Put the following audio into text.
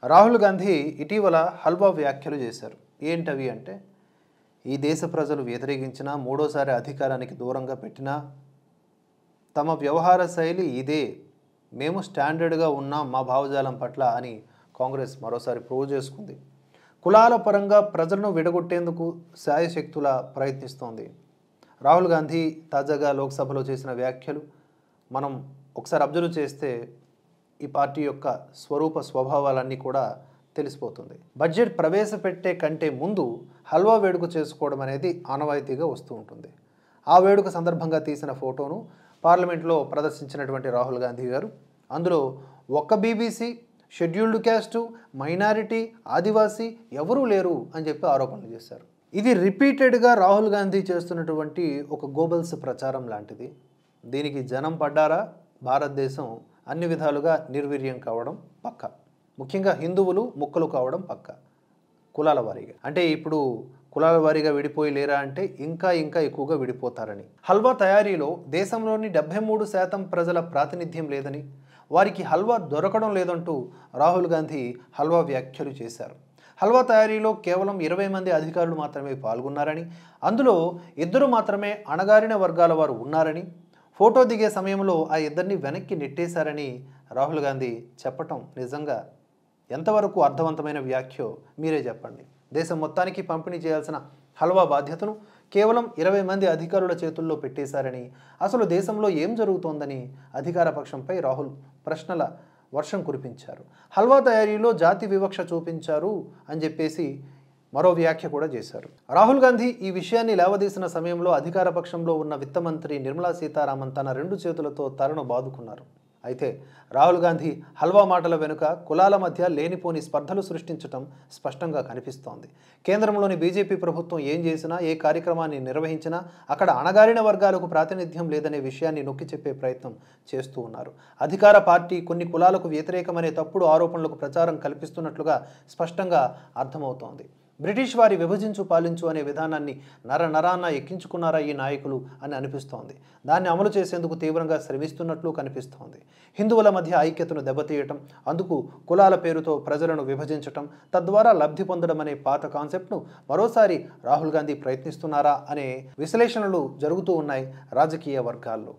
రాహుల్ గాంధీ ఇటీవల హల్వా వ్యాఖ్యలు చేశారు. ఏంటవి అంటే, ఈ దేశ ప్రజలు వ్యతిరేకించినా, మూడోసారి అధికారానికి దూరంగా పెట్టినా తమ వ్యవహార శైలి ఇదే, మేము స్టాండర్డ్గా ఉన్నాం మా భావజాలం పట్ల అని కాంగ్రెస్ మరోసారి ప్రూవ్ చేసుకుంది. కులాల పరంగా ప్రజలను విడగొట్టేందుకు శాయశక్తులా ప్రయత్నిస్తోంది. రాహుల్ గాంధీ తాజాగా లోక్సభలో చేసిన వ్యాఖ్యలు మనం ఒకసారి అబ్జర్వ్ చేస్తే ఈ పార్టీ యొక్క స్వరూప స్వభావాలన్నీ కూడా తెలిసిపోతుంది. బడ్జెట్ ప్రవేశపెట్టే కంటే ముందు హల్వా వేడుక చేసుకోవడం అనేది ఆనవాయితీగా వస్తూ ఉంటుంది. ఆ వేడుక సందర్భంగా తీసిన ఫోటోను పార్లమెంట్లో ప్రదర్శించినటువంటి రాహుల్ గాంధీ గారు అందులో ఒక్క బీబీసీ, షెడ్యూల్డ్ క్యాస్టు, మైనారిటీ, ఆదివాసీ ఎవరూ లేరు అని చెప్పి ఆరోపణలు చేశారు. ఇది రిపీటెడ్గా రాహుల్ గాంధీ చేస్తున్నటువంటి ఒక గోబల్స్ ప్రచారం లాంటిది. దీనికి జనం పడ్డారా, భారతదేశం అన్ని విధాలుగా నిర్వీర్యం కావడం పక్క. ముఖ్యంగా హిందువులు ముక్కలు కావడం పక్క, కులాల వారీగా. అంటే ఇప్పుడు కులాల వారీగా విడిపోయి లేరా అంటే ఇంకా ఎక్కువగా విడిపోతారని. హల్వా తయారీలో దేశంలోని 73% ప్రజల ప్రాతినిధ్యం లేదని, వారికి హల్వా దొరకడం లేదంటూ రాహుల్ గాంధీ హల్వా వ్యాఖ్యలు చేశారు. హల్వా తయారీలో కేవలం 20 మంది అధికారులు మాత్రమే పాల్గొన్నారని, అందులో 2 మాత్రమే అణగారిన వర్గాల వారు ఉన్నారని, ఫోటో దిగే సమయంలో ఆ ఇద్దరిని వెనక్కి నెట్టేశారని రాహుల్ గాంధీ చెప్పటం నిజంగా ఎంతవరకు అర్థవంతమైన వ్యాఖ్యో మీరే చెప్పండి. దేశం మొత్తానికి పంపిణీ చేయాల్సిన హల్వా బాధ్యతను కేవలం 20 మంది అధికారుల చేతుల్లో పెట్టేశారని, అసలు దేశంలో ఏం జరుగుతోందని అధికార పక్షంపై రాహుల్ ప్రశ్నల వర్షం కురిపించారు. హల్వా తయారీలో జాతి వివక్ష చూపించారు అని చెప్పేసి మరో వ్యాఖ్య కూడా చేశారు. రాహుల్ గాంధీ ఈ విషయాన్ని లేవదీసిన సమయంలో అధికార పక్షంలో ఉన్న విత్త మంత్రి నిర్మలా సీతారామన్ తన 2 చేతులతో తలను బాదుకున్నారు. అయితే రాహుల్ గాంధీ హల్వా మాటల వెనుక కులాల మధ్య లేనిపోని స్పర్ధలు సృష్టించడం స్పష్టంగా కనిపిస్తోంది. కేంద్రంలోని బీజేపీ ప్రభుత్వం ఏం చేసినా, ఏ కార్యక్రమాన్ని నిర్వహించినా అక్కడ అణగారిన వర్గాలకు ప్రాతినిధ్యం లేదనే విషయాన్ని నొక్కి చెప్పే ప్రయత్నం చేస్తూ ఉన్నారు. అధికార పార్టీ కొన్ని కులాలకు వ్యతిరేకమనే తప్పుడు ఆరోపణలకు ప్రచారం కల్పిస్తున్నట్లుగా స్పష్టంగా అర్థమవుతోంది. బ్రిటిష్ వారి విభజించు పాలించు అనే విధానాన్ని నరాన్న ఎక్కించుకున్నారా ఈ నాయకులు అని అనిపిస్తోంది. దాన్ని అమలు చేసేందుకు తీవ్రంగా శ్రమిస్తున్నట్లు కనిపిస్తోంది. హిందువుల మధ్య ఐక్యతను దెబ్బతీయటం, అందుకు కులాల పేరుతో ప్రజలను విభజించటం, తద్వారా లబ్ధి పొందడం అనే పాత కాన్సెప్ట్ను మరోసారి రాహుల్ గాంధీ ప్రయత్నిస్తున్నారా అనే విశ్లేషణలు జరుగుతూ ఉన్నాయి రాజకీయ వర్గాల్లో.